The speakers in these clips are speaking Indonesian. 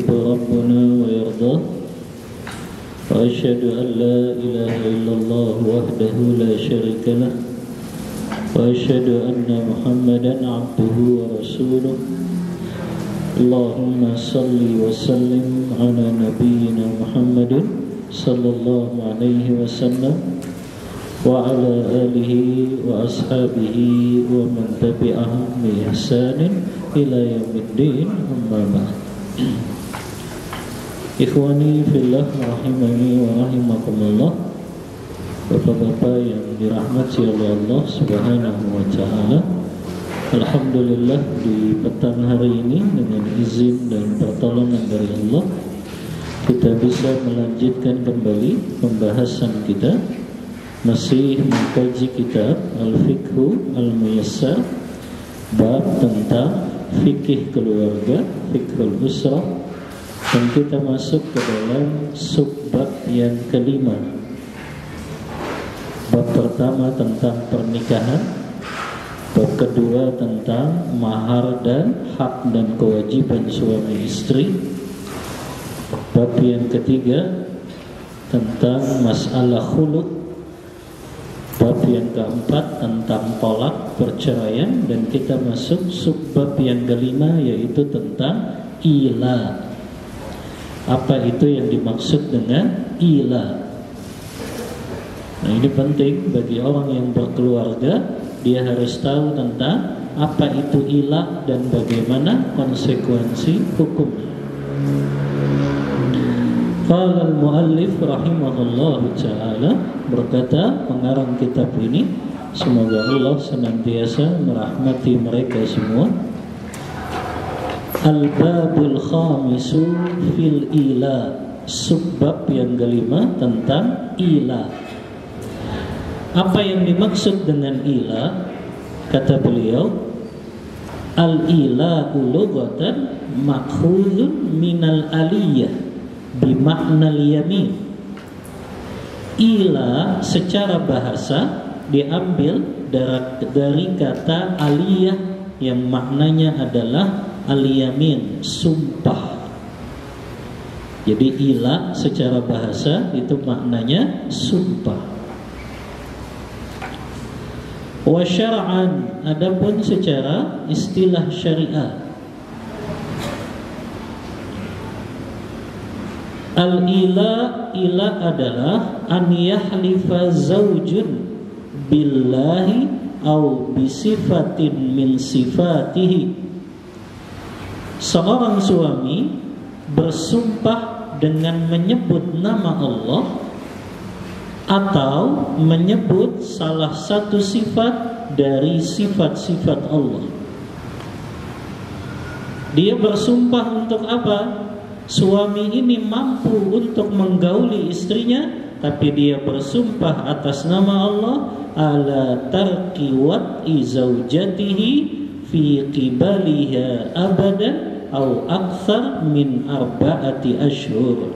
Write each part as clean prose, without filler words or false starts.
ربنا ويرضاه وأشهد أن لا إله إلا الله وحده لا شريك له وأشهد أن محمدا عبده ورسوله اللهم صل وسلم على نبينا محمد صلى الله عليه وسلم وعلى آله وأصحابه ومن تبعهم بإحسان إلى يوم الدين أما بعد. Ikhwani fillah rahimani wa rahimakumullah, Bapak-bapak yang dirahmati oleh Allah Subhanahu wa taala. Alhamdulillah, di petang hari ini dengan izin dan pertolongan dari Allah kita bisa melanjutkan kembali pembahasan kita, masih mengkaji kitab Al-Fiqhu Al-Muyassar, bab tentang fikih keluarga, fiqhul usrah, dan kita masuk ke dalam subbab yang kelima. Bab pertama tentang pernikahan, bab kedua tentang mahar dan hak dan kewajiban suami istri, bab yang ketiga tentang masalah khulud, bab yang keempat tentang tolak perceraian, dan kita masuk subbab yang kelima yaitu tentang ila. Apa itu yang dimaksud dengan ila? Nah, ini penting bagi orang yang berkeluarga, dia harus tahu tentang apa itu ila dan bagaimana konsekuensi hukumnya. Qala al-muallif rahimahullahu ta'ala, berkata pengarang kitab ini, semoga Allah senantiasa merahmati mereka semua. Al-babul khamisu fil ila, subbab yang kelima tentang ila. Apa yang dimaksud dengan ila? Kata beliau, al-ila lughatan makhuzun minal aliyah bimaknal yamin. Ila secara bahasa diambil dari kata aliyah yang maknanya adalah al-yamin, sumpah. Jadi ila secara bahasa itu maknanya sumpah. Wa syar'an, adapun secara istilah syariat, ila adalah an yahlifa zaujun billahi au bisifatin min sifatihi. Seorang suami bersumpah dengan menyebut nama Allah atau menyebut salah satu sifat dari sifat-sifat Allah. Dia bersumpah untuk apa? Suami ini mampu untuk menggauli istrinya, tapi dia bersumpah atas nama Allah ala tarki wat'i zaujatihi fi qibaliha abadan au akthar min arba'ati ashhur.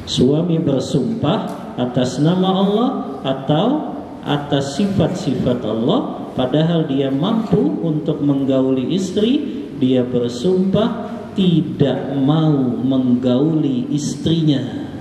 Suami bersumpah atas nama Allah atau atas sifat-sifat Allah, padahal dia mampu untuk menggauli istri. Dia bersumpah tidak mau menggauli istrinya.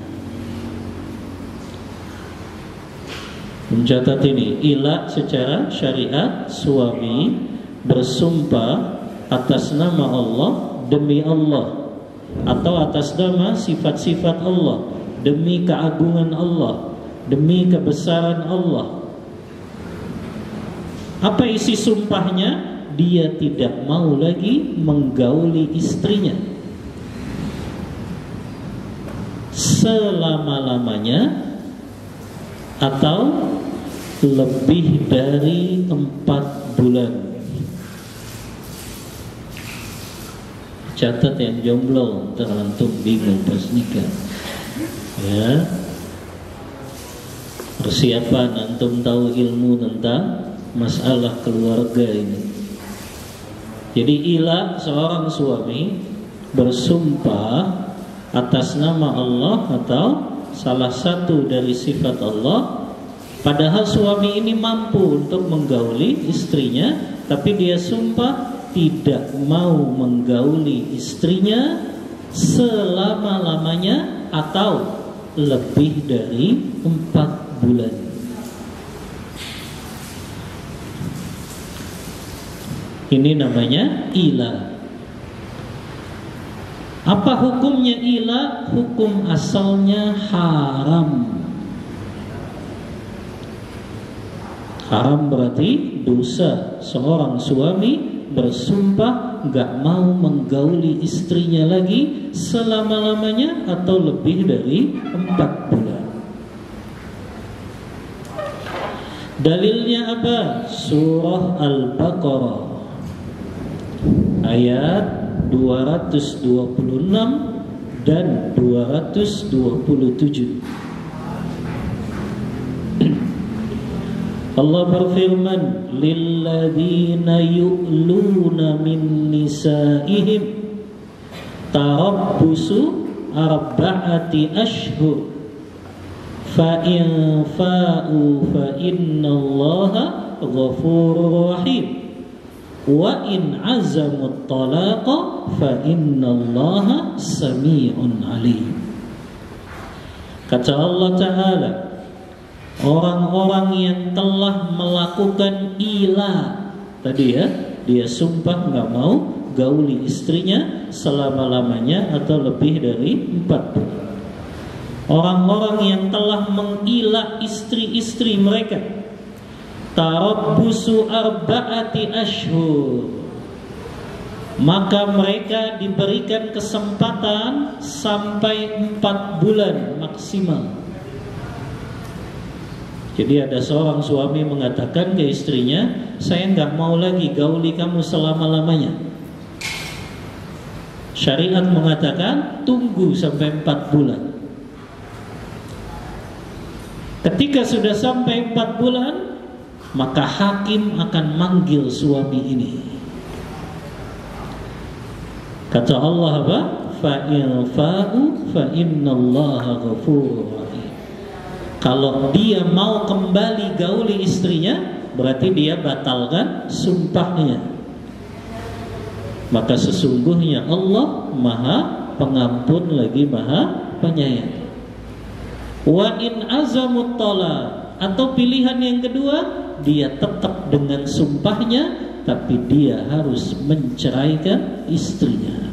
Mencatat ini, ila secara syariat, suami bersumpah atas nama Allah, demi Allah, atau atas nama sifat-sifat Allah, demi keagungan Allah, demi kebesaran Allah. Apa isi sumpahnya? Dia tidak mau lagi menggauli istrinya selama-lamanya atau lebih dari 4 bulan. Catat yang jomblo, terlantung bingung pas nikah. Ya, persiapan antum tahu ilmu tentang masalah keluarga ini. Jadi ila, seorang suami bersumpah atas nama Allah atau salah satu dari sifat Allah, padahal suami ini mampu untuk menggauli istrinya, tapi dia sumpah tidak mau menggauli istrinya selama-lamanya atau lebih dari 4 bulan. Ini namanya ila. Apa hukumnya ila? Hukum asalnya haram. Haram berarti dosa. Seorang suami bersumpah gak mau menggauli istrinya lagi selama-lamanya atau lebih dari 4 bulan. Dalilnya apa? Surah Al-Baqarah ayat 226 dan 227. Allah berfirman, lilladzina yu'luna min nisaihim tarabbusu arba'ati ashhur fa in fa'u fa innallaha ghafurur rahim wa in azamut talaqa fa innallaha sami'un alim. Kata Allah Ta'ala, orang-orang yang telah melakukan ila tadi ya, dia sumpah nggak mau gauli istrinya selama-lamanya atau lebih dari 4 bulan. Orang-orang yang telah mengila istri-istri mereka, tarabbusu arba'ati ashhur, maka mereka diberikan kesempatan sampai 4 bulan maksimal. Jadi ada seorang suami mengatakan ke istrinya, saya nggak mau lagi gauli kamu selama-lamanya. Syariat mengatakan tunggu sampai 4 bulan. Ketika sudah sampai 4 bulan, maka hakim akan manggil suami ini. Kata Allah apa? Fa in fa'u fa innallaha ghafurur rahim. Kalau dia mau kembali gauli istrinya, berarti dia batalkan sumpahnya. Maka sesungguhnya Allah Maha Pengampun lagi Maha Penyayang. Wa in azamut talaq, atau pilihan yang kedua, dia tetap dengan sumpahnya, tapi dia harus menceraikan istrinya.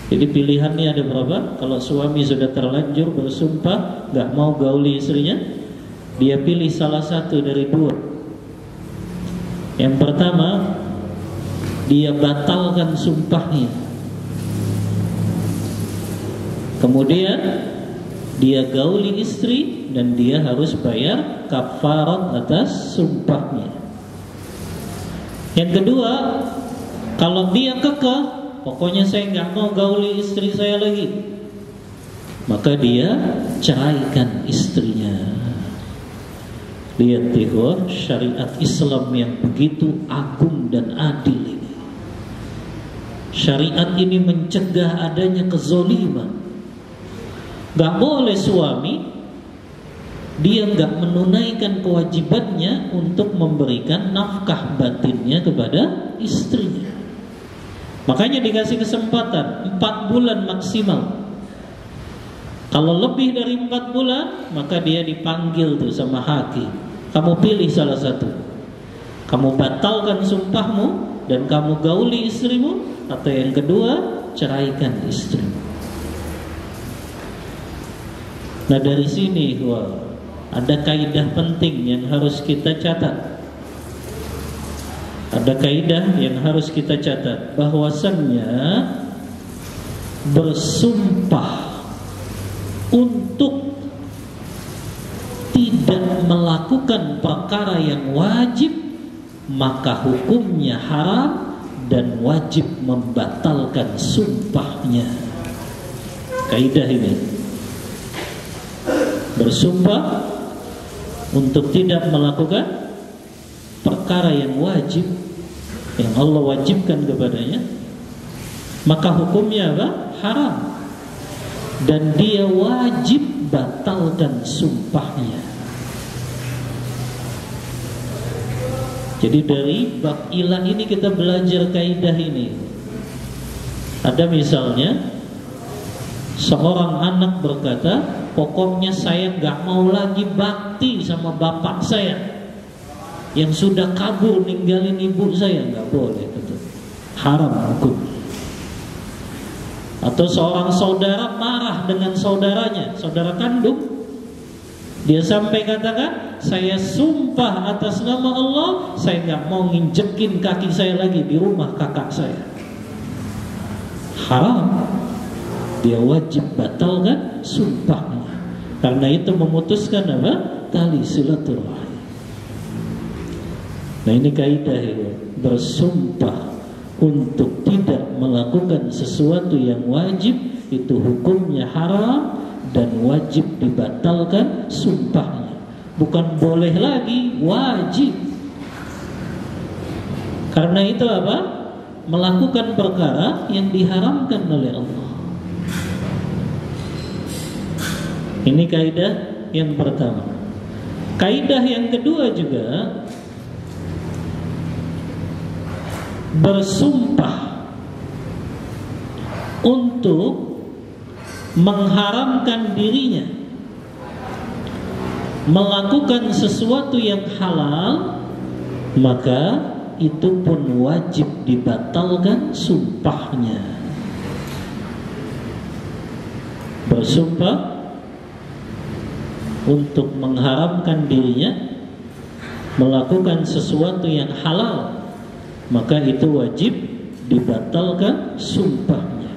Jadi pilihannya ada berapa? Kalau suami sudah terlanjur bersumpah gak mau gauli istrinya, dia pilih salah satu dari dua. Yang pertama, dia batalkan sumpahnya. Kemudian dia gauli istri dan dia harus bayar kafarat atas sumpahnya. Yang kedua, kalau dia kekeh, pokoknya saya nggak mau gauli istri saya lagi, maka dia ceraikan istrinya. Lihat ikhwah, syariat Islam yang begitu agung dan adil ini. Syariat ini mencegah adanya kezoliman. Gak boleh suami dia gak menunaikan kewajibannya untuk memberikan nafkah batinnya kepada istrinya. Makanya dikasih kesempatan 4 bulan maksimal. Kalau lebih dari 4 bulan, maka dia dipanggil tuh sama hakim. Kamu pilih salah satu. Kamu batalkan sumpahmu dan kamu gauli istrimu, atau yang kedua, ceraikan istrimu. Nah dari sini ada kaidah penting yang harus kita catat. Ada kaidah yang harus kita catat, bahwasannya bersumpah untuk tidak melakukan perkara yang wajib, maka hukumnya haram dan wajib membatalkan sumpahnya. Kaidah ini, bersumpah untuk tidak melakukan perkara yang wajib, yang Allah wajibkan kepadanya, maka hukumnya apa? Haram. Dan dia wajib batalkan sumpahnya. Jadi dari bab ilah ini kita belajar kaidah ini. Ada misalnya seorang anak berkata, pokoknya saya gak mau lagi bakti sama bapak saya yang sudah kabur ninggalin ibu saya. Gak boleh, itu haram hukum. Atau seorang saudara marah dengan saudaranya, saudara kandung, dia sampai katakan, saya sumpah atas nama Allah, saya gak mau nginjekin kaki saya lagi di rumah kakak saya. Haram. Dia wajib batalkan sumpahnya. Karena itu memutuskan apa? Tali silaturahim. Nah, ini kaidah itu. Bersumpah untuk tidak melakukan sesuatu yang wajib, itu hukumnya haram dan wajib dibatalkan sumpahnya. Bukan boleh lagi, wajib. Karena itu apa? Melakukan perkara yang diharamkan oleh Allah. Ini kaidah yang pertama. Kaidah yang kedua juga, bersumpah untuk mengharamkan dirinya melakukan sesuatu yang halal, maka itu pun wajib dibatalkan sumpahnya. Bersumpah untuk mengharamkan dirinya melakukan sesuatu yang halal, maka itu wajib dibatalkan sumpahnya.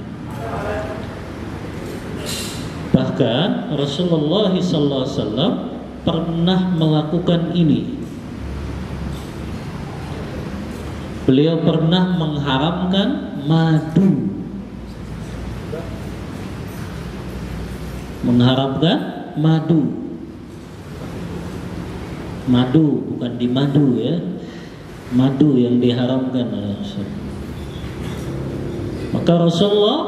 Bahkan Rasulullah SAW pernah melakukan ini. Beliau pernah mengharamkan madu. Mengharamkan madu. Madu, bukan di madu ya. Madu yang diharamkan. Maka Rasulullah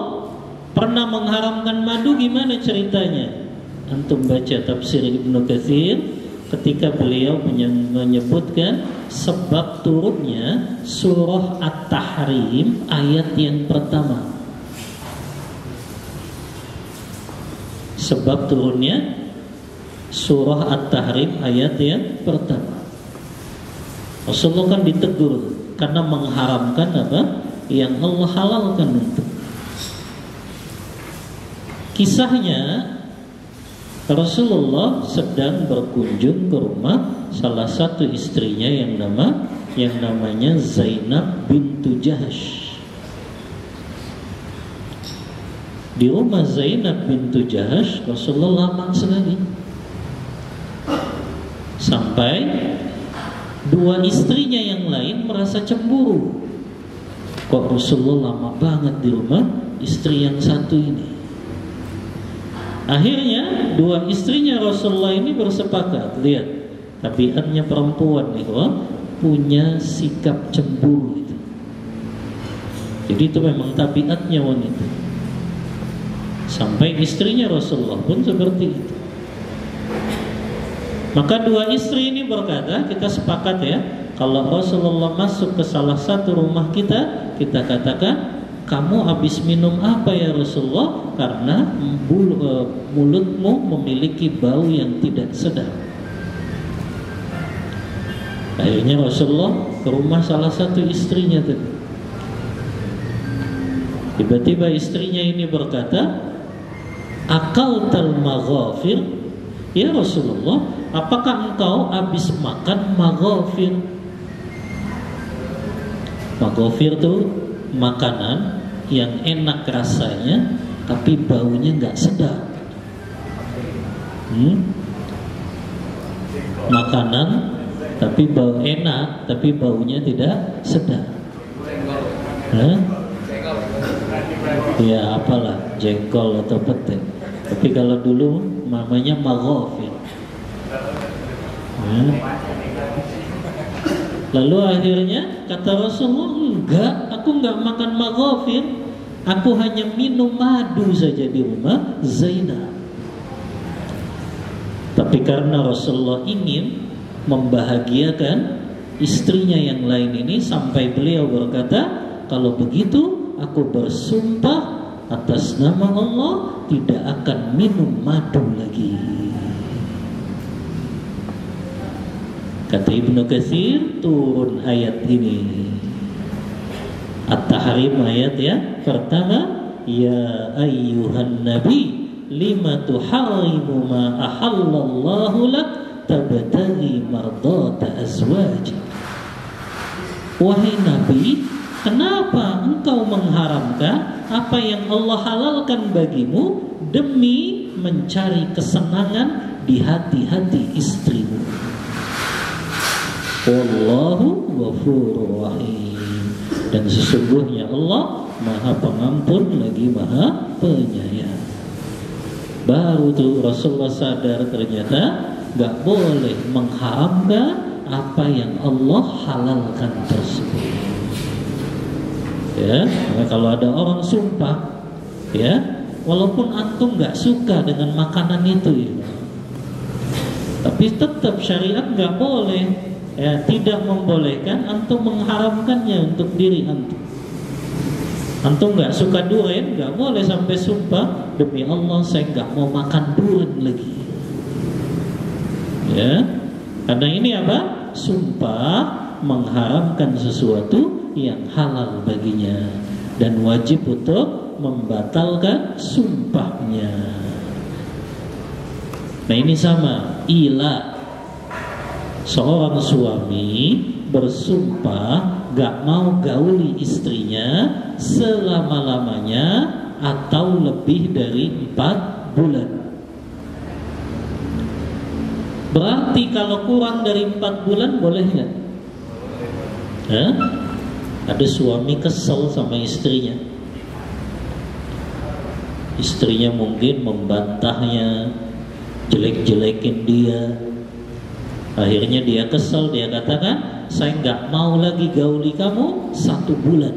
pernah mengharamkan madu. Gimana ceritanya? Antum baca tafsir Ibnu Katsir ketika beliau menyebutkan sebab turunnya surah At-Tahrim ayat yang pertama. Sebab turunnya surah At-Tahrim ayat yang pertama. Rasulullah kan ditegur karena mengharamkan apa yang Allah halalkan untuk. Kisahnya, Rasulullah sedang berkunjung ke rumah salah satu istrinya yang namanya Zainab bintu Jahsh. Di rumah Zainab bintu Jahsh Rasulullah lama sekali, sampai dua istrinya yang lain merasa cemburu. Kok Rasulullah lama banget di rumah istri yang satu ini? Akhirnya dua istrinya Rasulullah ini bersepakat, lihat tabiatnya perempuan nih, punya sikap cemburu itu. Jadi itu memang tabiatnya wanita. Sampai istrinya Rasulullah pun seperti itu. Maka dua istri ini berkata, kita sepakat ya, kalau Rasulullah masuk ke salah satu rumah kita katakan, kamu habis minum apa ya Rasulullah? Karena mulutmu memiliki bau yang tidak sedap. Akhirnya Rasulullah ke rumah salah satu istrinya tadi. Tiba-tiba istrinya ini berkata, akaltal maghafir, ya Rasulullah, apakah engkau habis makan maghafir? Maghafir itu makanan yang enak rasanya tapi baunya nggak sedap. Makanan tapi bau enak tapi baunya tidak sedap. Ya apalah, jengkol atau pete. Tapi kalau dulu namanya maghafir. Lalu akhirnya kata Rasulullah, enggak, aku enggak makan maghafir, aku hanya minum madu saja di rumah Zainab. Tapi karena Rasulullah ingin membahagiakan istrinya yang lain ini, sampai beliau berkata, kalau begitu aku bersumpah atas nama Allah tidak akan minum madu lagi. Kata Ibnu Katsir, turun ayat ini. At-Tahrim ayat ya pertama, ya ayyuhan nabi lima tuharrimu ma ahallallahu lak tabtaghi mardata azwaj. Wahai nabi, kenapa engkau mengharamkan apa yang Allah halalkan bagimu demi mencari kesenangan di hati-hati istrimu? Wallahu ghafurur rahim. Dan sesungguhnya Allah Maha Pengampun lagi Maha Penyayang. Baru tuh Rasulullah sadar ternyata gak boleh mengharamkan apa yang Allah halalkan tersebut. Ya, kalau ada orang sumpah, ya, walaupun antum gak suka dengan makanan itu, ya, tapi tetap syariat gak boleh, ya, tidak membolehkan antum mengharamkannya untuk diri antum. Antum gak suka durian, gak boleh sampai sumpah, demi Allah saya gak mau makan durian lagi. Ya, karena ini apa? Sumpah mengharamkan sesuatu yang halal baginya dan wajib untuk membatalkan sumpahnya. Nah ini sama, ila. Seorang suami bersumpah gak mau gauli istrinya selama-lamanya atau lebih dari 4 bulan. Berarti kalau kurang dari 4 bulan boleh nggak? Ada suami kesel sama istrinya. Istrinya mungkin membantahnya, jelek-jelekin dia. Akhirnya dia kesel, dia katakan, saya nggak mau lagi gauli kamu 1 bulan.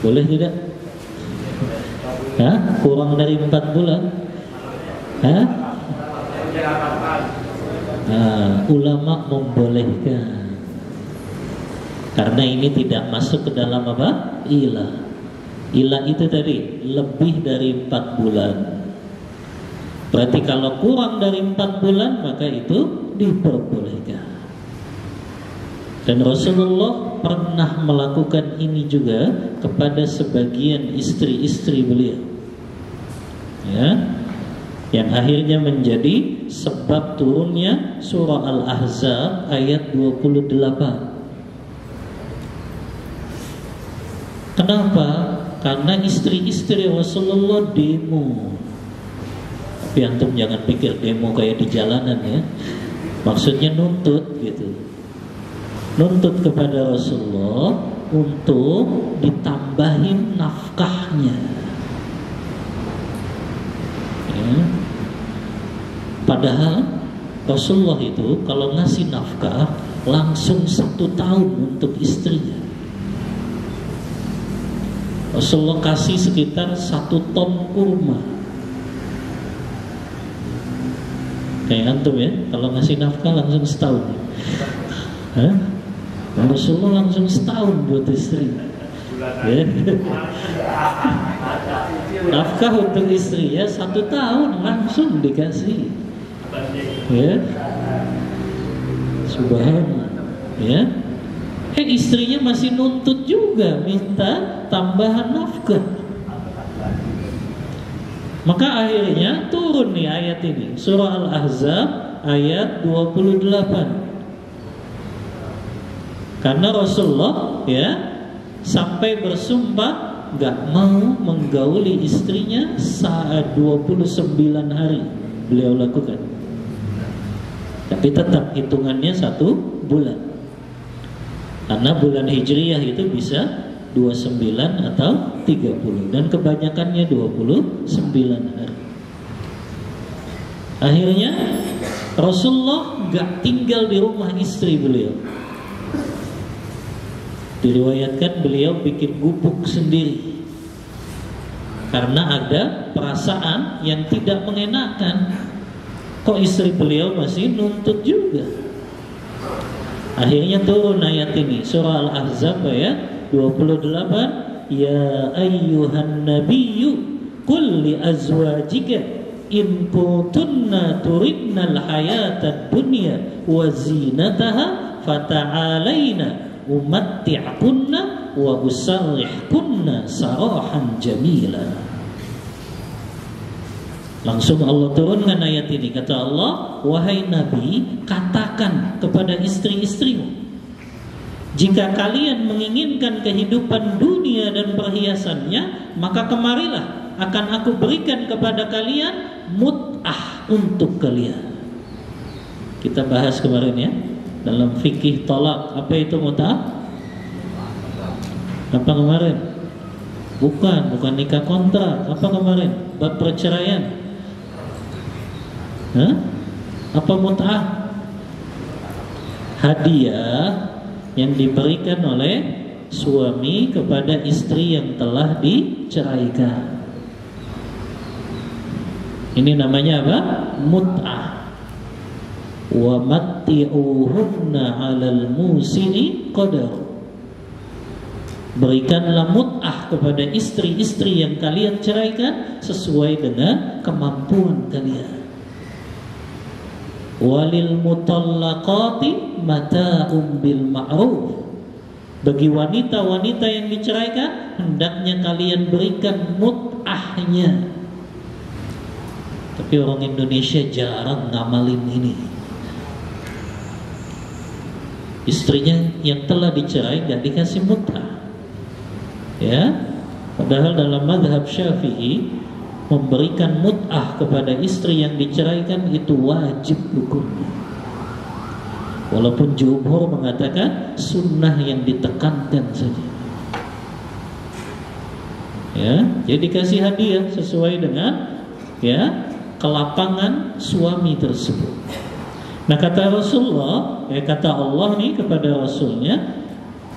Boleh tidak? Kurang dari 4 bulan? Ulama membolehkan. Karena ini tidak masuk ke dalam apa? Ilah. Ilah itu tadi lebih dari 4 bulan. Berarti kalau kurang dari 4 bulan maka itu diperbolehkan. Dan Rasulullah pernah melakukan ini juga kepada sebagian istri-istri beliau, ya, yang akhirnya menjadi sebab turunnya surah Al-Ahzab ayat 28. Kenapa? Karena istri-istri Rasulullah demo. Tapi antum jangan pikir demo kayak di jalanan, ya. Maksudnya nuntut gitu. Nuntut kepada Rasulullah untuk ditambahin nafkahnya, ya. Padahal Rasulullah itu kalau ngasih nafkah langsung 1 tahun untuk istrinya. Rasulullah kasih sekitar 1 ton kurma. Kayak antum ya, kalau ngasih nafkah langsung setahun. Rasulullah langsung setahun buat istri. Ya. Nafkah untuk istri ya 1 tahun langsung dikasih. Ya. Subhanallah. Ya. Istrinya masih nuntut juga, minta tambahan nafkah. Maka akhirnya turun nih ayat ini, surah Al-Ahzab ayat 28. Karena Rasulullah ya sampai bersumpah gak mau menggauli istrinya saat 29 hari beliau lakukan. Tapi tetap hitungannya 1 bulan. Karena bulan Hijriyah itu bisa 29 atau 30 dan kebanyakannya 29 hari. Akhirnya Rasulullah gak tinggal di rumah istri beliau. Diriwayatkan beliau bikin gubuk sendiri karena ada perasaan yang tidak mengenakan. Kok istri beliau masih nuntut juga? Akhirnya turun ayat ini, surah Al-Ahzab ayat 28, ya ayyuhan nabiyyu qul li azwajika in kuntunna turidnal hayatad dunya wa zinataha fata'alaina umatti'kunna wa usarrihkunna sarahan jamila. Langsung Allah turunkan ayat ini. Kata Allah, wahai Nabi, katakan kepada istri-istrimu, jika kalian menginginkan kehidupan dunia dan perhiasannya, maka kemarilah, akan aku berikan kepada kalian mut'ah untuk kalian. Kita bahas kemarin ya, dalam fikih talak. Apa itu mut'ah? Apa kemarin? Bukan nikah kontrak. Apa kemarin? Bab perceraian. Apa mut'ah? Hadiah yang diberikan oleh suami kepada istri yang telah diceraikan. Ini namanya apa? Mut'ah. Wa matti'uhunna 'alal musini qadar. Berikanlah mut'ah kepada istri-istri yang kalian ceraikan sesuai dengan kemampuan kalian. Walil mutallaqati mata'um bil ma'ruf. Bagi wanita-wanita yang diceraikan, hendaknya kalian berikan mut'ahnya. Tapi orang Indonesia jarang ngamalin ini. Istrinya yang telah dicerai gak dikasih mut'ah. Ya, padahal dalam mazhab Syafi'i memberikan mut'ah kepada istri yang diceraikan itu wajib hukumnya. Walaupun jumhur mengatakan sunnah yang ditekankan saja. Ya, jadi kasih hadiah sesuai dengan ya kelapangan suami tersebut. Nah, kata Rasulullah, kata Allah nih kepada Rasulnya,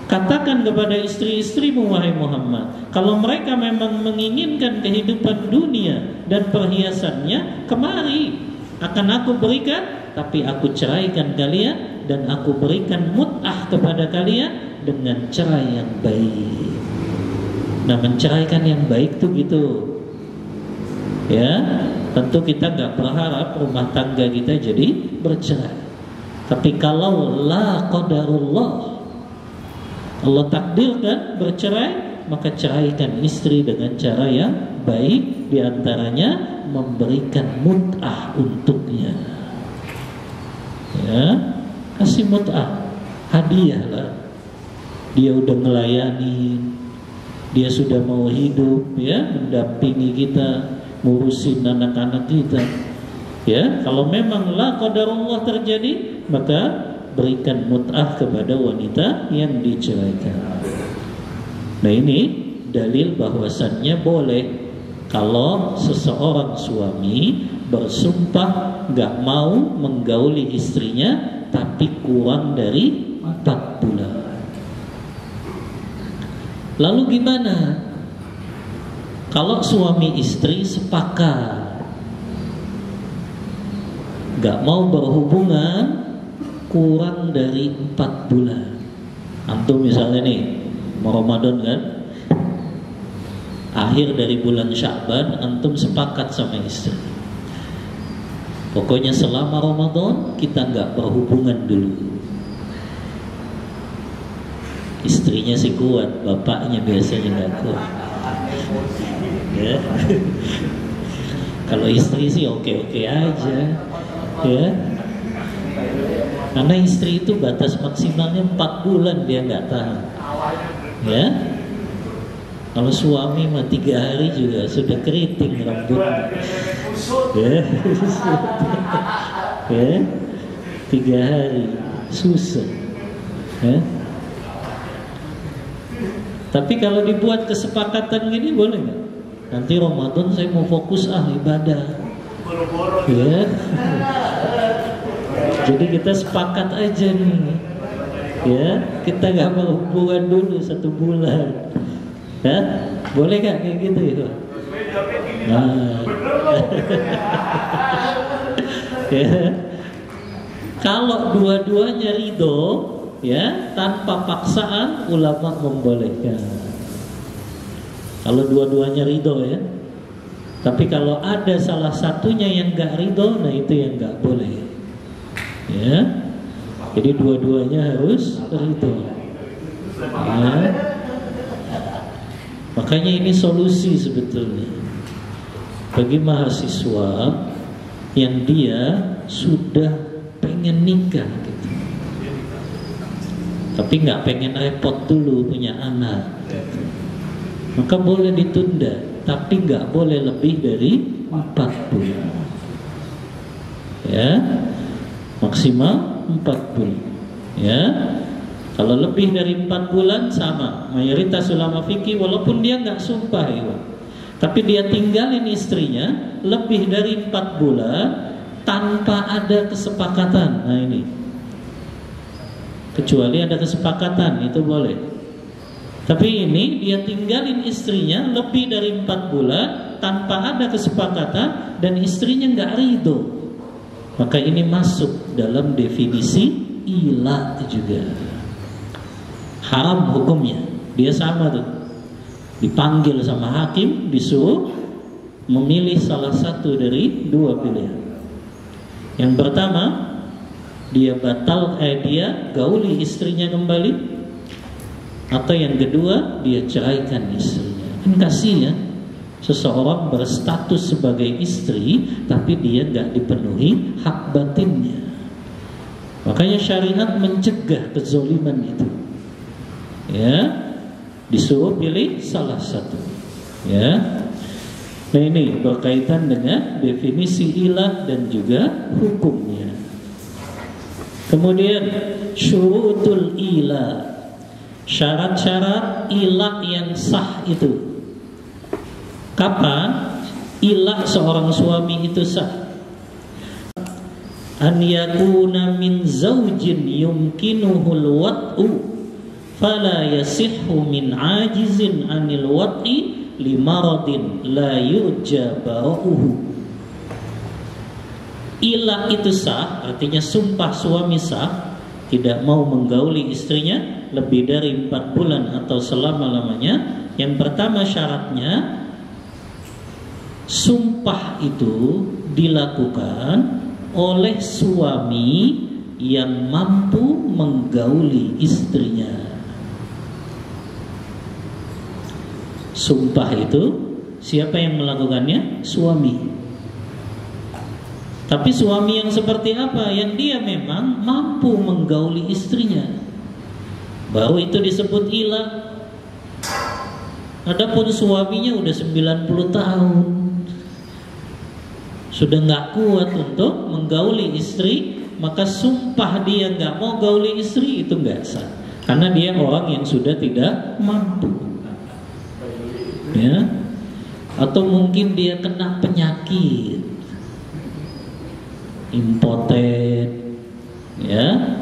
katakan kepada istri-istrimu wahai Muhammad, kalau mereka memang menginginkan kehidupan dunia dan perhiasannya, kemari, akan aku berikan, tapi aku ceraikan kalian dan aku berikan mut'ah kepada kalian dengan cerai yang baik. Nah, menceraikan yang baik tuh gitu. Ya, tentu kita gak berharap rumah tangga kita jadi bercerai. Tapi kalau la qadarullah, Allah takdirkan bercerai, maka ceraikan istri dengan cara yang baik, diantaranya memberikan mut'ah untuknya. Ya, kasih mut'ah, hadiah lah. Dia udah ngelayani, dia sudah mau hidup, ya, mendampingi kita, ngurusin anak-anak kita. Ya, kalau memang la qadarullah terjadi, maka berikan mut'ah kepada wanita yang diceraikan. Nah, ini dalil bahwasannya boleh kalau seseorang suami bersumpah gak mau menggauli istrinya tapi kurang dari 4 bulan. Lalu gimana kalau suami istri sepakat gak mau berhubungan kurang dari 4 bulan. Antum misalnya nih, mau Ramadan kan, akhir dari bulan Sya'ban, antum sepakat sama istri, pokoknya selama Ramadan kita nggak berhubungan dulu. Istrinya sih kuat, bapaknya biasanya nggak kuat. Ya. Kalau istri sih oke-oke aja, ya. Karena istri itu batas maksimalnya 4 bulan dia nggak tahan. Ya, kalau suami mah 3 hari juga sudah keriting rambutnya. Ya, ya, 3 hari susah. Ya. Tapi kalau dibuat kesepakatan gini boleh nggak? Nanti Ramadan saya mau fokus ibadah. Ya. Jadi kita sepakat aja nih, ya, kita nggak berhubungan dulu 1 bulan, ya, boleh gak kayak gitu ya? Nah, ya. Kalau dua-duanya ridho, ya, tanpa paksaan ulama membolehkan. Kalau dua-duanya ridho ya. Tapi kalau ada salah satunya yang nggak ridho, nah itu yang nggak boleh. Ya, jadi dua-duanya harus ridho. Ya. Makanya ini solusi sebetulnya bagi mahasiswa yang dia sudah pengen nikah gitu, tapi nggak pengen repot dulu punya anak, maka boleh ditunda, tapi nggak boleh lebih dari 4 bulan. Ya, maksimal 4 bulan. Ya, kalau lebih dari 4 bulan sama mayoritas ulama fikih, walaupun dia nggak sumpah ya, tapi dia tinggalin istrinya lebih dari 4 bulan tanpa ada kesepakatan. Nah ini, kecuali ada kesepakatan itu boleh. Tapi ini dia tinggalin istrinya lebih dari 4 bulan tanpa ada kesepakatan dan istrinya nggak ridho, maka ini masuk dalam definisi ilah juga. Haram hukumnya. Dia sama tuh, dipanggil sama hakim, disuruh memilih salah satu dari 2 pilihan. Yang pertama, dia dia gauli istrinya kembali, atau yang kedua, dia ceraikan istrinya. Kan kasihan seseorang berstatus sebagai istri tapi dia nggak dipenuhi hak batinnya. Makanya syariat mencegah kezaliman itu. Ya, disuruh pilih salah satu. Ya, nah ini berkaitan dengan definisi ilah dan juga hukumnya. Kemudian syurutul ilah, syarat-syarat ilah yang sah itu. Kapan ilah seorang suami itu sah? An yakuna min zaujin yumkinuhul wat'u fala yasihhu min ajizin anil wat'i limaradin la yurja bara'uhu. Ilah itu sah, artinya sumpah suami sah, tidak mau menggauli istrinya lebih dari 4 bulan atau selama-lamanya. Yang pertama syaratnya, sumpah itu dilakukan oleh suami yang mampu menggauli istrinya. Sumpah itu siapa yang melakukannya? Suami. Tapi suami yang seperti apa? Yang dia memang mampu menggauli istrinya, baru itu disebut ilah. Adapun suaminya udah 90 tahun, sudah nggak kuat untuk menggauli istri, maka sumpah dia nggak mau gauli istri itu nggak sah, karena dia orang yang sudah tidak mampu. Ya, atau mungkin dia kena penyakit, impoten, ya,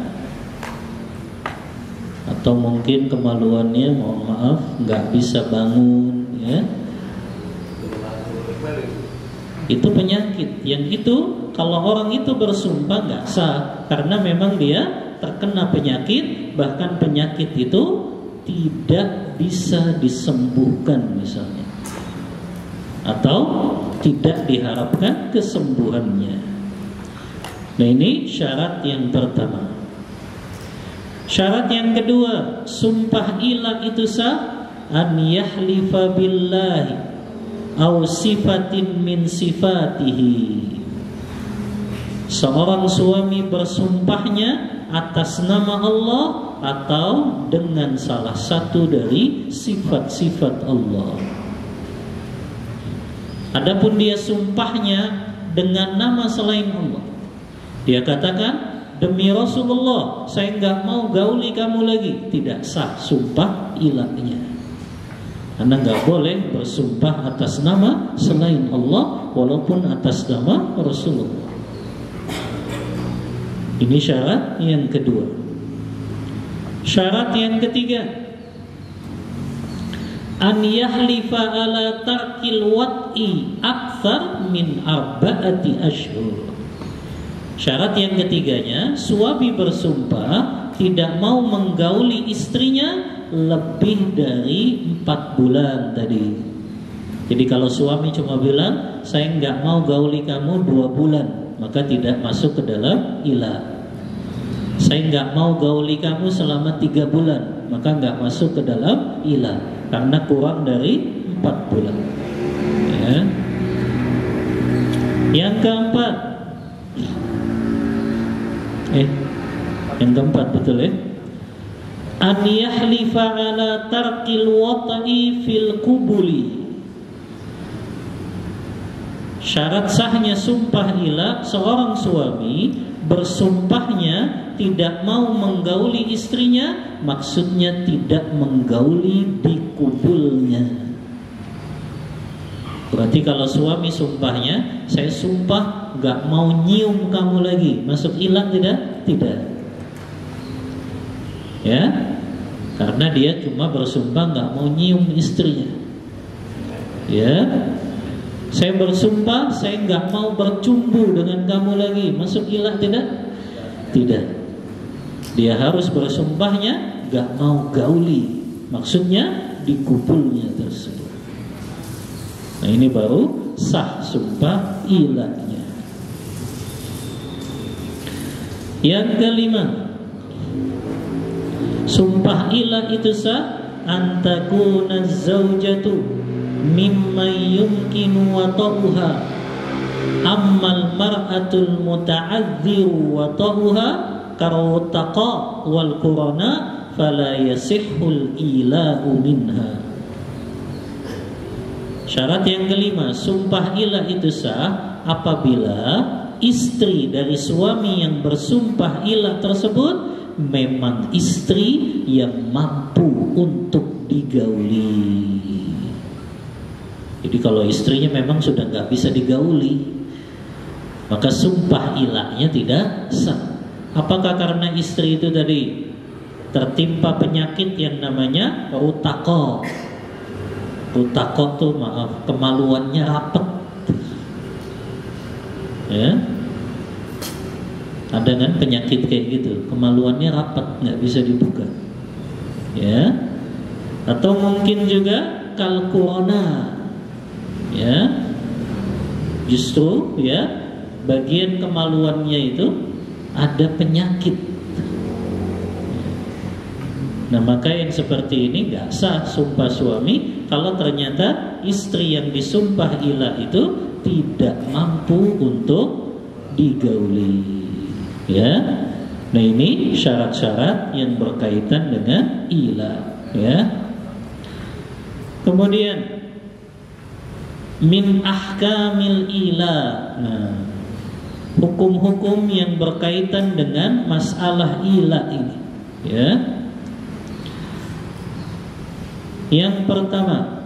atau mungkin kemaluannya, mohon maaf, nggak bisa bangun, ya. Itu penyakit. Yang itu kalau orang itu bersumpah nggak sah, karena memang dia terkena penyakit, bahkan penyakit itu tidak bisa disembuhkan misalnya, atau tidak diharapkan kesembuhannya. Nah ini syarat yang pertama. Syarat yang kedua, sumpah ilah itu sah an yahlifa billahi aw sifatin min sifatihi. Seorang suami bersumpahnya atas nama Allah atau dengan salah satu dari sifat-sifat Allah. Adapun dia sumpahnya dengan nama selain Allah, dia katakan, demi Rasulullah saya nggak mau gauli kamu lagi, tidak sah sumpah ilahnya. Anda nggak boleh bersumpah atas nama selain Allah walaupun atas nama Rasulullah. Ini syarat yang kedua. Syarat yang ketiga, an yahlifa ala tarkil wat'i akthar min 4 ashhur. Syarat yang ketiganya, suami bersumpah tidak mau menggauli istrinya lebih dari 4 bulan tadi. Jadi kalau suami cuma bilang saya nggak mau gauli kamu 2 bulan, maka tidak masuk ke dalam ila. Saya nggak mau gauli kamu selama 3 bulan, maka nggak masuk ke dalam ila, karena kurang dari 4 bulan. Ya. Yang keempat, yang keempat betul ya. An yahlifa ala tarkil wata'i fil kubuli. Syarat sahnya sumpah ila, seorang suami bersumpahnya tidak mau menggauli istrinya, maksudnya tidak menggauli di kubulnya. Berarti kalau suami sumpahnya, saya sumpah gak mau nyium kamu lagi, masuk ila tidak? Tidak. Ya, karena dia cuma bersumpah gak mau nyium istrinya. Ya, saya bersumpah saya gak mau bercumbu dengan kamu lagi, masuk ila tidak? Tidak. Dia harus bersumpahnya gak mau gauli, maksudnya di kubulnya tersebut. Nah ini baru sah sumpah ilahnya. Yang kelima, sumpah ilah itu sah antakuna zaujatu mimma yumkinu wata'uha ammal mar'atul muta'adziru wata'uha karutaqa wal qurana fala yasihul ila'u minha. Syarat yang kelima, sumpah ilah itu sah apabila istri dari suami yang bersumpah ilah tersebut memang istri yang mampu untuk digauli. Jadi kalau istrinya memang sudah nggak bisa digauli, maka sumpah ilahnya tidak sah. Apakah karena istri itu tadi tertimpa penyakit yang namanya rutaqo? Rutaqo tuh maaf, kemaluannya rapet. Ya, ada kan penyakit kayak gitu, kemaluannya rapet, nggak bisa dibuka. Ya, atau mungkin juga kalkurona. Ya, justru ya bagian kemaluannya itu ada penyakit. Nah maka yang seperti ini gak sah sumpah suami kalau ternyata istri yang disumpah ilah itu tidak mampu untuk digauli. Ya, nah ini syarat-syarat yang berkaitan dengan ilah. Ya, kemudian min ahkamil ilah. Nah, hukum-hukum yang berkaitan dengan masalah ilah ini. Ya. Yang pertama,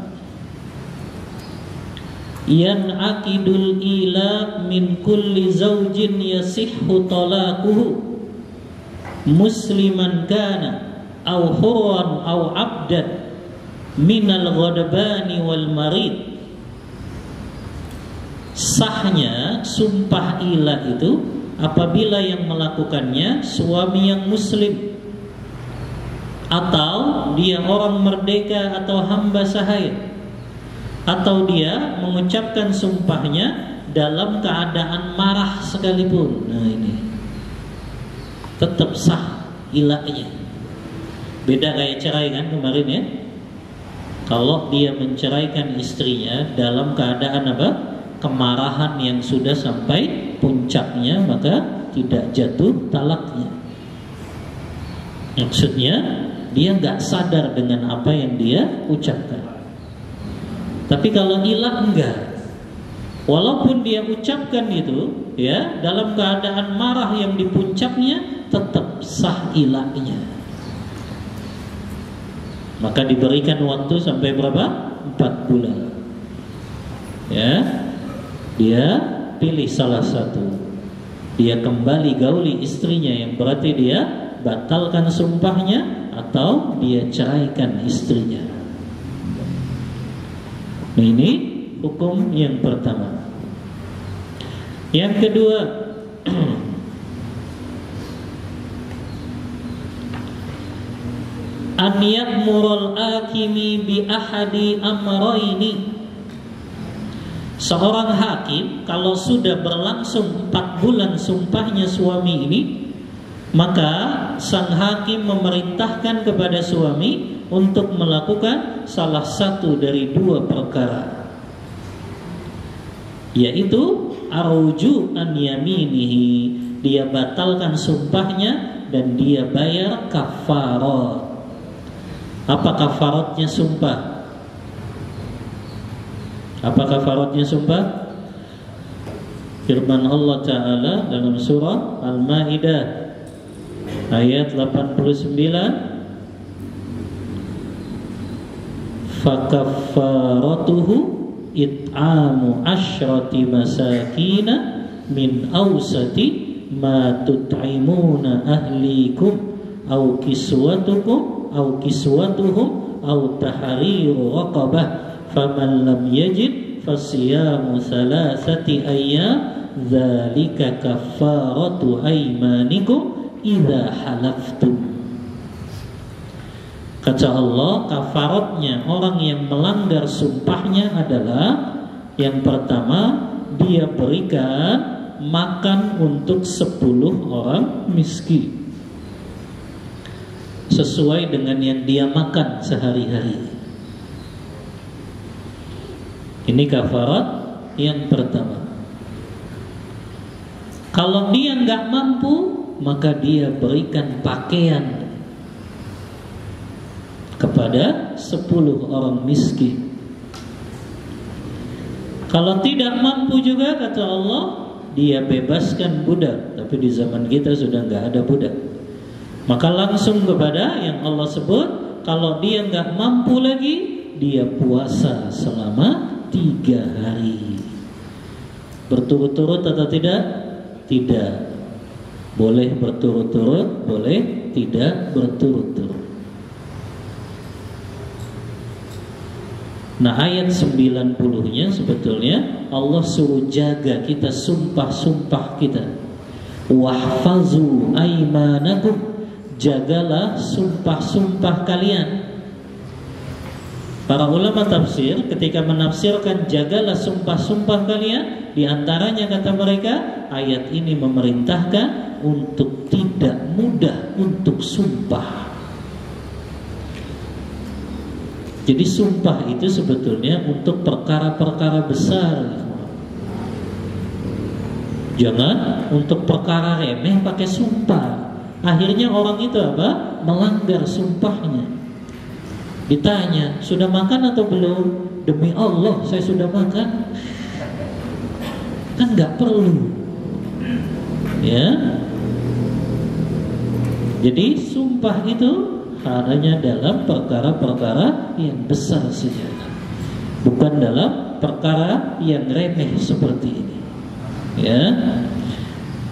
yan'aqidul ila min kulli zawjin yasihhu talaquhu musliman kana aw hurran aw abdan minal ghadbani wal marid. Sahnya sumpah ilah itu apabila yang melakukannya suami yang muslim, atau dia orang merdeka atau hamba sahaya, atau dia mengucapkan sumpahnya dalam keadaan marah sekalipun. Nah ini tetap sah ilahnya. Beda kayak cerai kan kemarin ya. Kalau dia menceraikan istrinya dalam keadaan apa? Kemarahan yang sudah sampai puncaknya, maka tidak jatuh talaknya. Maksudnya dia nggak sadar dengan apa yang dia ucapkan. Tapi kalau ilah enggak, walaupun dia ucapkan itu ya dalam keadaan marah yang di puncaknya, tetap sah ilahnya. Maka diberikan waktu sampai berapa? 4 bulan. Ya, dia pilih salah satu. Dia kembali gauli istrinya, yang berarti dia batalkan sumpahnya, atau dia ceraikan istrinya. Nah, ini hukum yang pertama. Yang kedua, an ya'murul hakimi bi ahadi amrayni. Seorang hakim kalau sudah berlangsung 4 bulan sumpahnya suami ini, maka sang hakim memerintahkan kepada suami untuk melakukan salah satu dari 2 perkara, yaitu arju an yaminihi, dia batalkan sumpahnya dan dia bayar kafarat. Apa kafaratnya sumpah? Apa kafaratnya sumpah? Firman Allah Ta'ala dalam surah Al-Ma'idah ayat 89, fakaffaratuhu it'amu asyrati masakina min awsati ma tut'imuna ahlikum aw kiswatukum aw kiswatuhum aw tahriru raqabah faman lam yajid fasiyamu thalathati ayyam dzalika kaffaratu aymanikum idza halaftum. Kata Allah, kafaratnya orang yang melanggar sumpahnya adalah yang pertama, dia berikan makan untuk 10 orang miskin sesuai dengan yang dia makan sehari-hari. Ini kafarat yang pertama. Kalau dia nggak mampu, maka dia berikan pakaian kepada 10 orang miskin. Kalau tidak mampu juga, kata Allah, dia bebaskan budak. Tapi di zaman kita sudah nggak ada budak. Maka langsung kepada yang Allah sebut, kalau dia nggak mampu lagi, dia puasa selama 3 hari. Berturut-turut atau tidak? Tidak. Boleh berturut-turut, boleh tidak berturut-turut. Nah, ayat 90-nya sebetulnya Allah suruh jaga kita sumpah-sumpah kita. Wahfazu aimanakum, jagalah sumpah-sumpah kalian. Para ulama tafsir ketika menafsirkan jagalah sumpah-sumpah kalian, di antaranya kata mereka, ayat ini memerintahkan untuk tidak mudah untuk sumpah. Jadi sumpah itu sebetulnya untuk perkara-perkara besar. Jangan untuk perkara remeh pakai sumpah. Akhirnya orang itu apa? Melanggar sumpahnya. Ditanya, sudah makan atau belum? Demi Allah, saya sudah makan. Kan nggak perlu, ya. Jadi sumpah itu hanya dalam perkara-perkara yang besar saja, bukan dalam perkara yang remeh seperti ini, ya.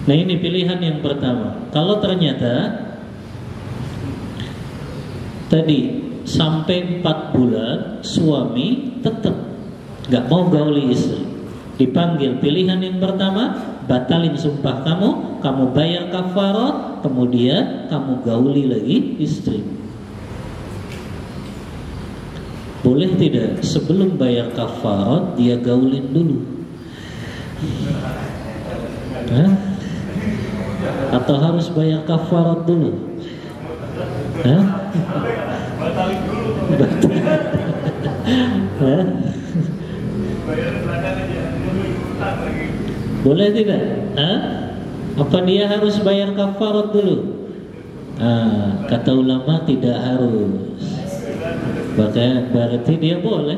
Nah, ini pilihan yang pertama. Kalau ternyata tadi sampai 4 bulan suami tetap gak mau gauli istri, dipanggil pilihan yang pertama, batalin sumpah kamu, kamu bayar kafarat, kemudian kamu gauli lagi istri. Boleh tidak sebelum bayar kafarat dia gaulin dulu? Hah? Atau harus bayar kafarat dulu? Hah? Batalin dulu. Boleh tidak? Hah? Apa dia harus bayar kafarat dulu? Kata ulama tidak harus. Berarti dia boleh.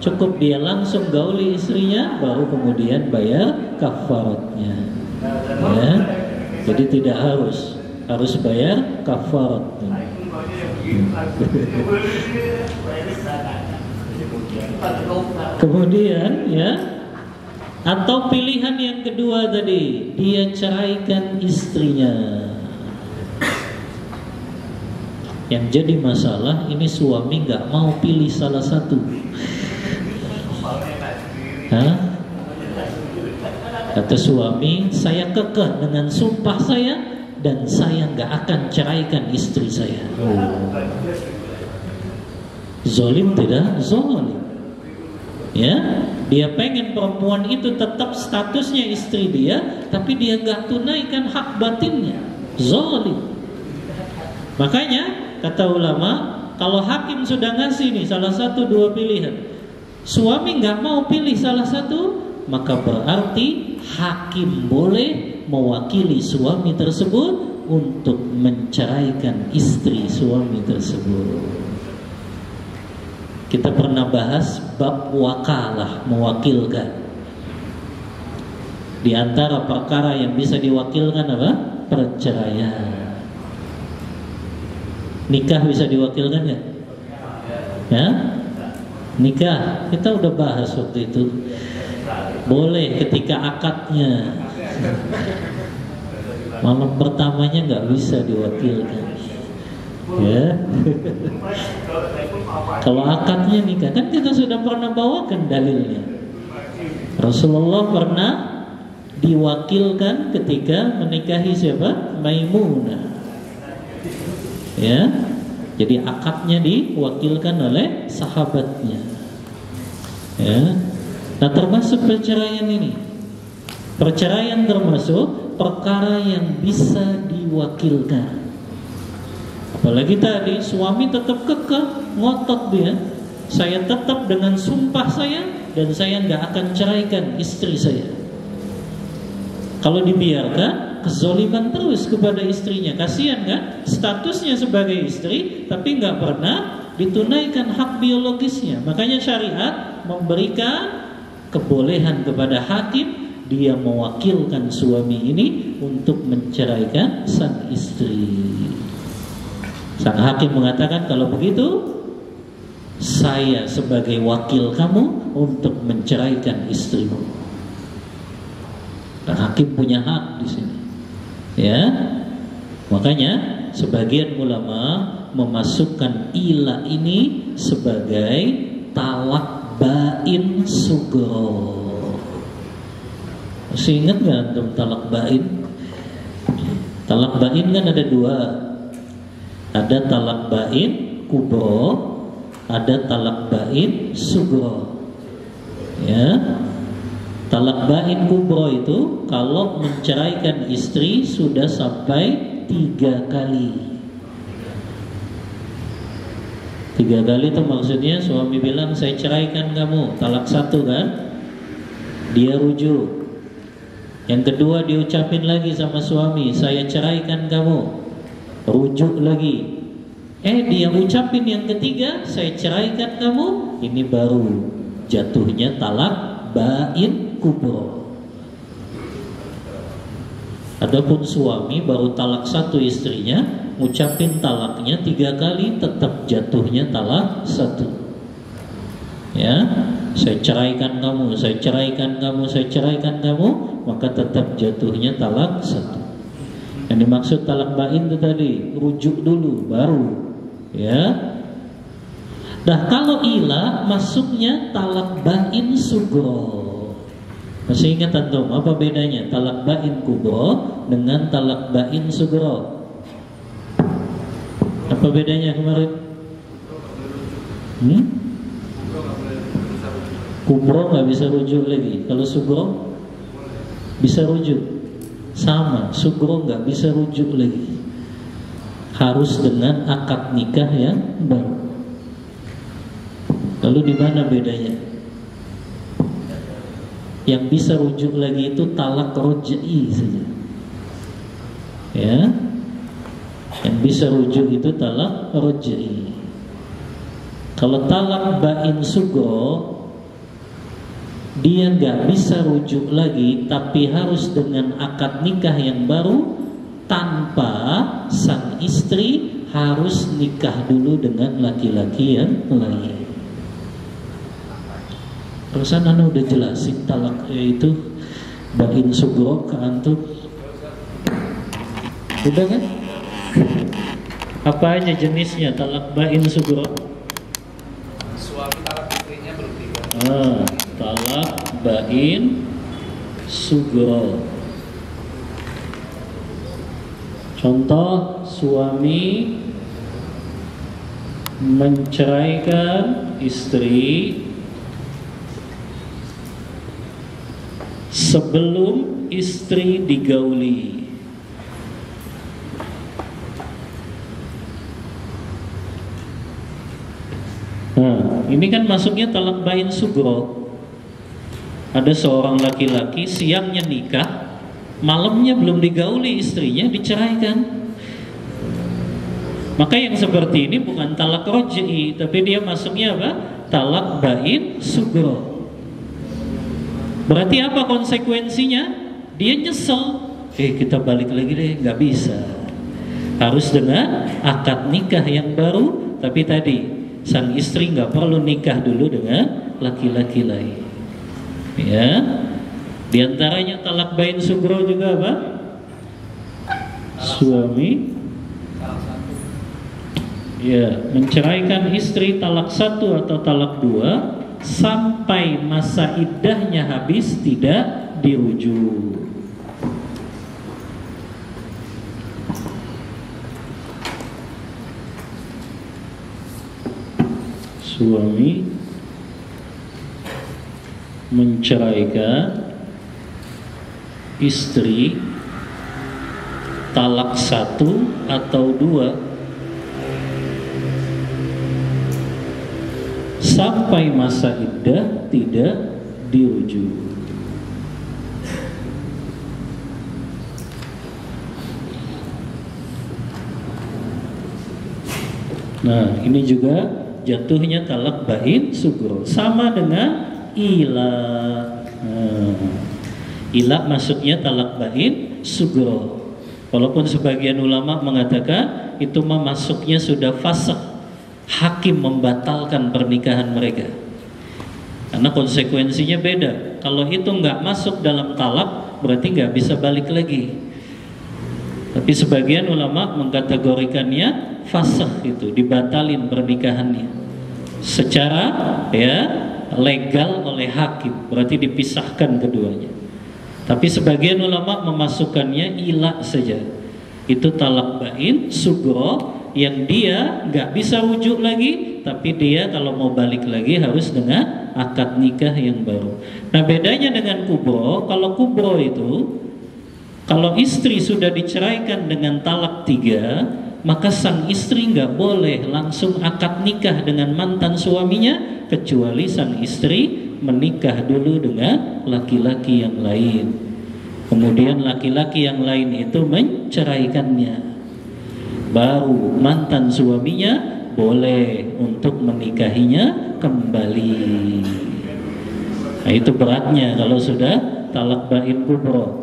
Cukup dia langsung gauli istrinya, baru kemudian bayar kafaratnya, ya. Jadi tidak harus bayar kafaratnya. Kemudian, ya, atau pilihan yang kedua tadi, dia ceraikan istrinya. Yang jadi masalah ini suami nggak mau pilih salah satu. Hah? Kata suami, saya kekeh dengan sumpah saya, dan saya nggak akan ceraikan istri saya. Zolim tidak? Zolim. Ya, dia pengen perempuan itu tetap statusnya istri dia, tapi dia nggak tunaikan hak batinnya. Zolim. Makanya kata ulama, kalau hakim sudah ngasih nih salah satu dua pilihan, suami nggak mau pilih salah satu, maka berarti hakim boleh mewakili suami tersebut untuk menceraikan istri suami tersebut. Kita pernah bahas bab wakalah, mewakilkan. Di antara perkara yang bisa diwakilkan apa? Perceraian. Nikah bisa diwakilkan nggak? Ya? Nikah kita udah bahas waktu itu. Boleh ketika akadnya. Malam pertamanya nggak bisa diwakilkan. Ya. Kalau akadnya nikah, kan kita sudah pernah bawakan dalilnya. Rasulullah pernah diwakilkan ketika menikahi siapa? Maimunah. Ya, jadi akadnya diwakilkan oleh sahabatnya. Ya, nah termasuk perceraian ini. Perceraian termasuk perkara yang bisa diwakilkan. Apalagi tadi suami tetap kekeh, ngotot dia. Saya tetap dengan sumpah saya dan saya nggak akan ceraikan istri saya. Kalau dibiarkan, kezoliman terus kepada istrinya. Kasihan kan? Statusnya sebagai istri, tapi nggak pernah ditunaikan hak biologisnya. Makanya syariat memberikan kebolehan kepada hakim, dia mewakilkan suami ini untuk menceraikan sang istri. Sang hakim mengatakan, kalau begitu, saya sebagai wakil kamu untuk menceraikan istrimu. Dan hakim punya hak di sini. Ya, makanya sebagian ulama memasukkan ila ini sebagai talak bain sugro. Masih ingat nggak antum talak bain? Talak bain kan ada dua. Ada talak bain kubro, ada talak bain sugro. Ya. Talak bain kubro itu kalau menceraikan istri sudah sampai 3 kali. 3 kali itu maksudnya suami bilang saya ceraikan kamu, talak 1 kan? Dia rujuk. Yang kedua diucapin lagi sama suami, saya ceraikan kamu, rujuk lagi. Dia ucapin yang ketiga, saya ceraikan kamu. Ini baru jatuhnya talak bain kubro. Adapun suami baru talak 1 istrinya, ucapin talaknya 3 kali, tetap jatuhnya talak 1. Ya, saya ceraikan kamu, saya ceraikan kamu, saya ceraikan kamu, maka tetap jatuhnya talak 1. Yang dimaksud talak bain itu tadi, rujuk dulu baru. Ya. Nah, kalau ila masuknya talak bain sugro. Masih ingat antum apa bedanya talak bain kubro dengan talak bain sugro? Apa bedanya kemarin? Kubro nggak bisa rujuk lagi. Kalau sugro bisa rujuk. Sama, sugro nggak bisa rujuk lagi. Harus dengan akad nikah yang baru. Lalu di mana bedanya? Yang bisa rujuk lagi itu talak roj'i saja. Ya, yang bisa rujuk itu talak roj'i. Kalau talak bain sugro, dia nggak bisa rujuk lagi, tapi harus dengan akad nikah yang baru, tanpa sang istri harus nikah dulu dengan laki-laki yang lain. Perusahaan anda udah jelasin talak itu bain sugro ke antum? Udah kan? Apa aja jenisnya talak bain sugro? Suami talak istrinya belum 3. Talak bain sugro. Contoh, suami menceraikan istri sebelum istri digauli. Nah, ini kan masuknya talak bain sugro. Ada seorang laki-laki siangnya nikah, malamnya belum digauli istrinya, diceraikan. Maka yang seperti ini bukan talak roj'i, tapi dia masuknya apa? Talak bain sugro. Berarti apa konsekuensinya? Dia nyesel. Kita balik lagi deh, nggak bisa. Harus dengan akad nikah yang baru. Tapi tadi sang istri nggak perlu nikah dulu dengan laki-laki lain. Ya, di antaranya talak bain sugro juga apa? Suami menceraikan istri talak 1 atau talak 2 sampai masa iddahnya habis tidak dirujuk. Suami menceraikan istri talak 1 atau 2 sampai masa iddah tidak dirujuk. Nah, ini juga jatuhnya talak bain sugro, sama dengan ila. Ila maksudnya talak bain sugro. Walaupun sebagian ulama mengatakan itu masuknya sudah fasakh, hakim membatalkan pernikahan mereka. Karena konsekuensinya beda. Kalau itu nggak masuk dalam talak, berarti nggak bisa balik lagi. Tapi sebagian ulama mengkategorikannya fasakh, itu dibatalin pernikahannya secara legal oleh hakim, berarti dipisahkan keduanya. Tapi sebagian ulama memasukkannya ila saja, itu talak bain sugro yang dia nggak bisa rujuk lagi, tapi dia kalau mau balik lagi harus dengan akad nikah yang baru. Nah, bedanya dengan kubro, kalau kubro itu kalau istri sudah diceraikan dengan talak 3, maka sang istri nggak boleh langsung akad nikah dengan mantan suaminya, kecuali sang istri menikah dulu dengan laki-laki yang lain. Kemudian laki-laki yang lain itu menceraikannya, baru mantan suaminya boleh untuk menikahinya kembali. Nah, itu beratnya kalau sudah talak bain kubro.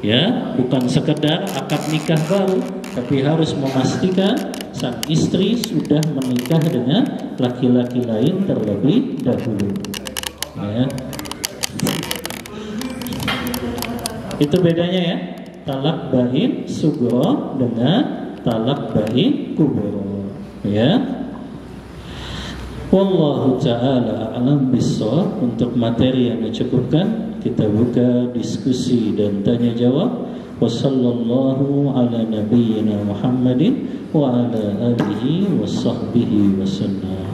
Ya, bukan sekedar akad nikah baru, tapi harus memastikan sang istri sudah menikah dengan laki-laki lain terlebih dahulu. Ya. Itu bedanya ya, talak bain sugro dengan talak bain kubro. Ya. Wallahu ta'ala a'lam bissawab. Untuk materi yang dicukupkan, kita buka diskusi dan tanya jawab. Wassallallahu ala nabiyyina Muhammadin wa ala alihi wa sahbihi wa sallam.